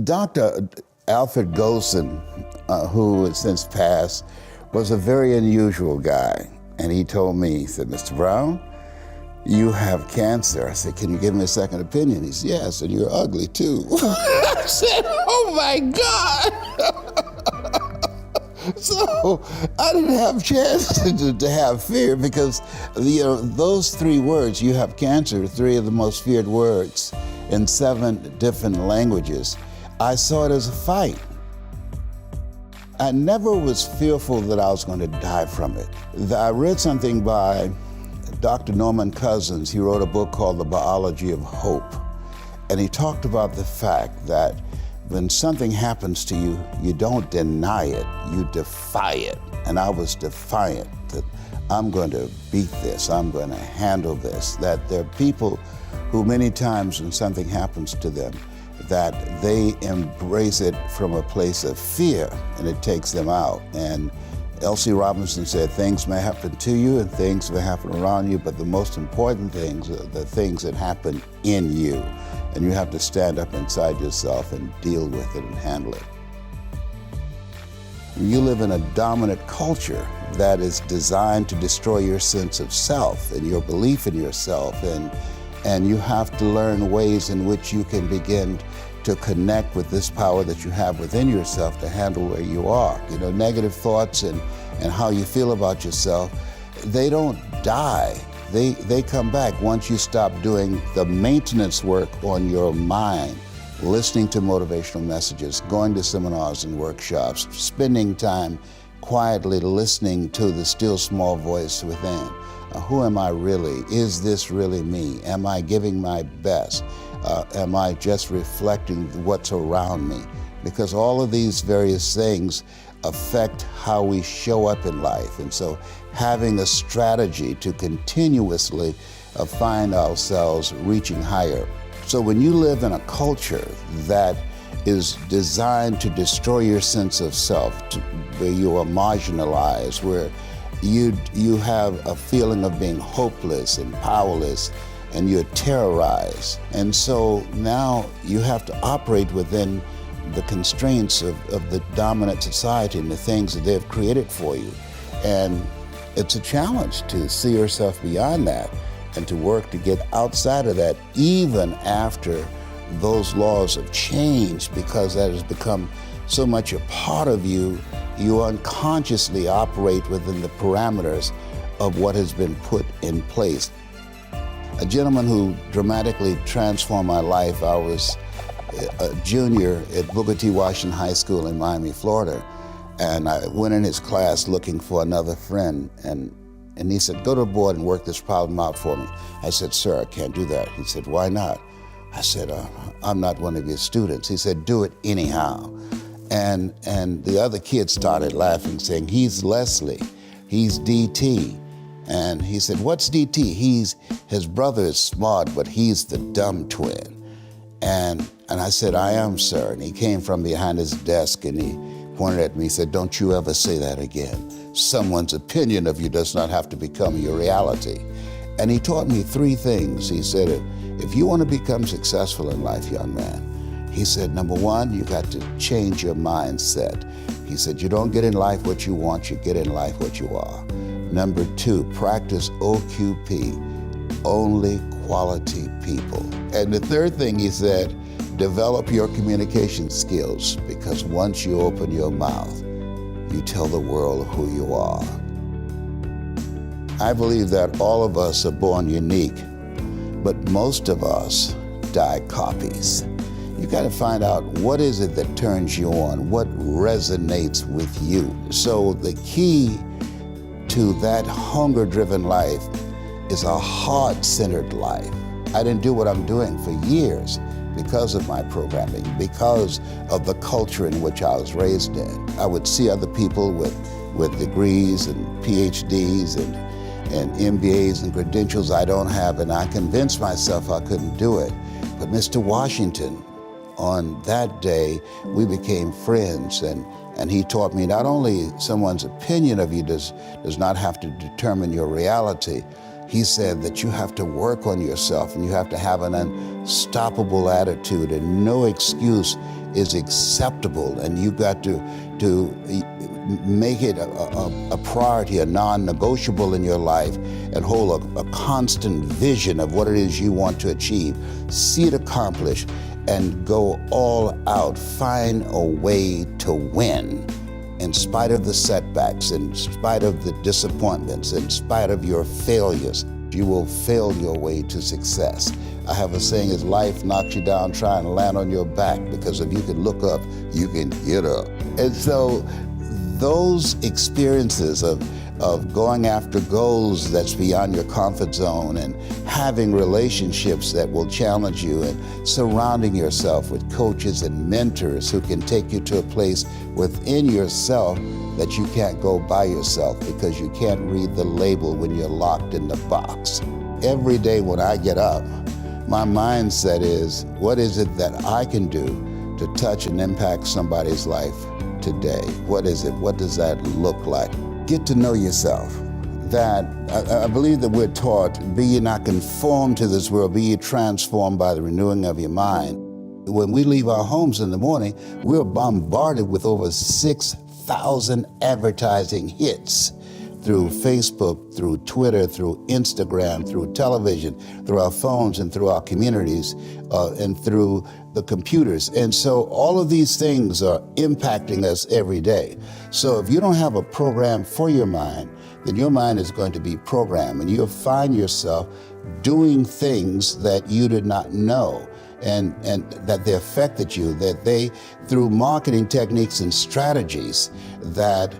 Dr. Alfred Golson, who has since passed, was a very unusual guy. And he told me, he said, Mr. Brown, you have cancer. I said, can you give me a second opinion? He said, yes, and you're ugly too. I said, oh my God. So I didn't have a chance to have fear because, those three words, you have cancer, three of the most feared words in 7 different languages. I saw it as a fight. I never was fearful that I was going to die from it. I read something by Dr. Norman Cousins. He wrote a book called The Biology of Hope. And he talked about the fact that when something happens to you, you don't deny it, you defy it. And I was defiant that I'm going to beat this, I'm going to handle this. That there are people who many times when something happens to them, that they embrace it from a place of fear and it takes them out. And L.C. Robinson said, things may happen to you and things may happen around you, but the most important things are the things that happen in you. And you have to stand up inside yourself and deal with it and handle it. You live in a dominant culture that is designed to destroy your sense of self and your belief in yourself, and you have to learn ways in which you can begin to connect with this power that you have within yourself to handle where you are. Negative thoughts and how you feel about yourself, they don't die. They come back once you stop doing the maintenance work on your mind, listening to motivational messages, going to seminars and workshops, spending time quietly listening to the still small voice within. Who am I really? Is this really me? Am I giving my best? Am I just reflecting what's around me? Because all of these various things affect how we show up in life. And so having a strategy to continuously find ourselves reaching higher. So when you live in a culture that is designed to destroy your sense of self, where you are marginalized, where you have a feeling of being hopeless and powerless, and you're terrorized. And so now you have to operate within the constraints of the dominant society and the things that they've created for you. And it's a challenge to see yourself beyond that and to work to get outside of that, even after those laws have changed, because that has become so much a part of you. You unconsciously operate within the parameters of what has been put in place. A gentleman who dramatically transformed my life, I was a junior at Booker T. Washington High School in Miami, Florida, and I went in his class looking for another friend, and he said, go to the board and work this problem out for me. I said, sir, I can't do that. He said, why not? I said, I'm not one of your students. He said, do it anyhow. And the other kids started laughing, saying, he's Leslie, he's DT. And he said, what's DT? His brother is smart, but he's the dumb twin. And I said, I am, sir. And he came from behind his desk and he pointed at me, he said, don't you ever say that again. Someone's opinion of you does not have to become your reality. And he taught me 3 things. He said, if you want to become successful in life, young man, he said, number 1, you got to change your mindset. He said, you don't get in life what you want, you get in life what you are. Number 2, practice OQP, only quality people. And the 3rd thing he said, develop your communication skills, because once you open your mouth, you tell the world who you are. I believe that all of us are born unique, but most of us die copies. You got to find out what is it that turns you on, what resonates with you. So the key to that hunger-driven life is a heart-centered life. I didn't do what I'm doing for years because of my programming, because of the culture in which I was raised in. I would see other people with degrees and PhDs and MBAs and credentials I don't have, and I convinced myself I couldn't do it. But Mr. Washington, on that day, we became friends, and he taught me not only someone's opinion of you does not have to determine your reality. He said that you have to work on yourself and you have to have an unstoppable attitude, and no excuse is acceptable, and you've got to make it a priority, a non-negotiable in your life, and hold a constant vision of what it is you want to achieve. See it accomplished and go all out. Find a way to win in spite of the setbacks, in spite of the disappointments, in spite of your failures. You will fail your way to success. I have a saying, is life knocks you down, try and land on your back, because if you can look up, you can get up. And so those experiences of going after goals that's beyond your comfort zone, and having relationships that will challenge you, and surrounding yourself with coaches and mentors who can take you to a place within yourself that you can't go by yourself, because you can't read the label when you're locked in the box. Every day when I get up, my mindset is, what is it that I can do to touch and impact somebody's life today? What is it? What does that look like? Get to know yourself. That I believe that we're taught, be ye not conformed to this world, be ye transformed by the renewing of your mind. When we leave our homes in the morning, we're bombarded with over 6,000 advertising hits through Facebook, through Twitter, through Instagram, through television, through our phones, and through our communities, and through the computers. And so all of these things are impacting us every day. So if you don't have a program for your mind, then your mind is going to be programmed, and you'll find yourself doing things that you did not know, and that they affected you, that they, through marketing techniques and strategies, that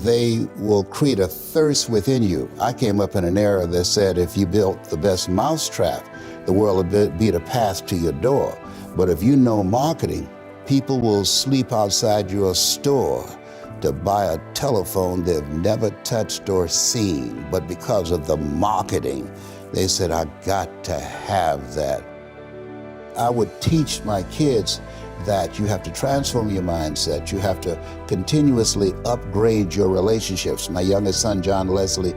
they will create a thirst within you. I came up in an era that said if you built the best mousetrap, the world would be the path to your door. But if you know marketing, people will sleep outside your store to buy a telephone they've never touched or seen. But because of the marketing, they said, I got to have that. I would teach my kids that you have to transform your mindset. You have to continuously upgrade your relationships. My youngest son, John Leslie,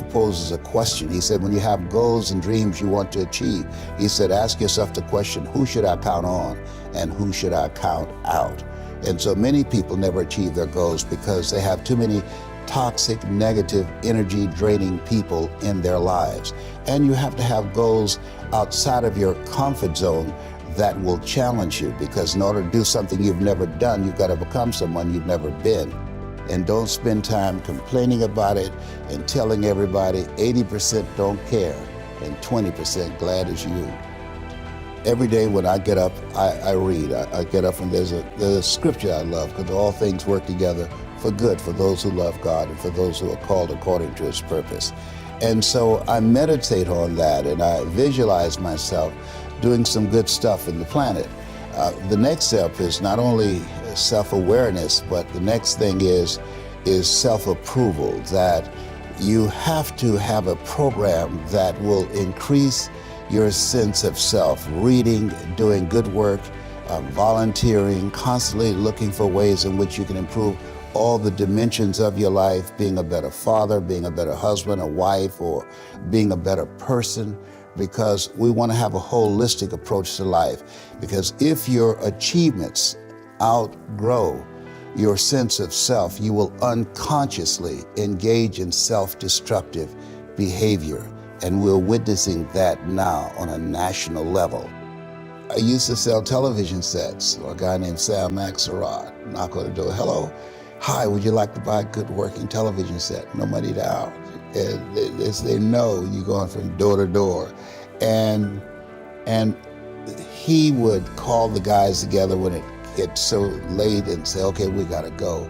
poses a question. He said, when you have goals and dreams you want to achieve, he said, ask yourself the question, who should I count on and who should I count out? And so many people never achieve their goals because they have too many toxic, negative, energy-draining people in their lives. And you have to have goals outside of your comfort zone that will challenge you, because in order to do something you've never done, you've got to become someone you've never been. And don't spend time complaining about it and telling everybody 80% don't care and 20% glad as you. Every day when I get up, I read. I get up and there's a scripture I love, because all things work together for good for those who love God and for those who are called according to his purpose. And so I meditate on that, and I visualize myself doing some good stuff in the planet. The next step is not only self-awareness, but the next thing is self-approval, that you have to have a program that will increase your sense of self. Reading, doing good work, volunteering, constantly looking for ways in which you can improve all the dimensions of your life, being a better father, being a better husband, a wife, or being a better person, because we want to have a holistic approach to life. Because if your achievements outgrow your sense of self, you will unconsciously engage in self-destructive behavior. And we're witnessing that now on a national level. I used to sell television sets. A guy named Sam Axelrod knock on the door. Hello, hi, would you like to buy a good working television set? No money down. And they know you're going from door to door. And he would call the guys together when it gets so late and say, okay, we gotta go.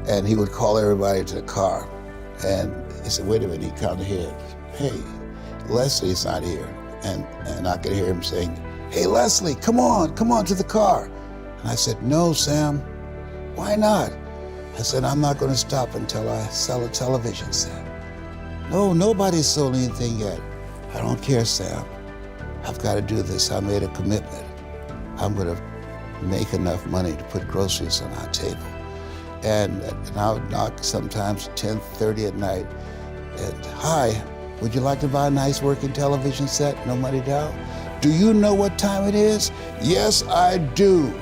And he would call everybody to the car. And he said, wait a minute, he counted here. Hey, Leslie's not here. And I could hear him saying, hey, Leslie, come on to the car. And I said, no, Sam, why not? I said, I'm not gonna stop until I sell a television set. No, nobody's sold anything yet. I don't care, Sam. I've got to do this. I made a commitment. I'm going to make enough money to put groceries on our table. And I would knock sometimes 10:30 at night. And, hi, would you like to buy a nice working television set? No money down? Do you know what time it is? Yes, I do.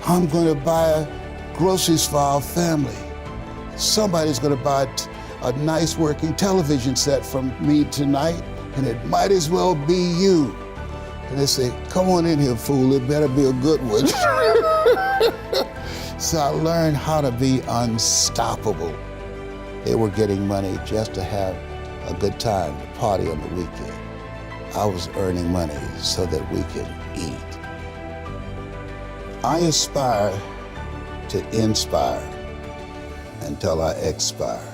I'm gonna buy groceries for our family. Somebody's gonna buy a nice working television set from me tonight, and it might as well be you. And they say, come on in here, fool, it better be a good one. So I learned how to be unstoppable. They were getting money just to have a good time, to party on the weekend. I was earning money so that we could eat. I aspire to inspire until I expire.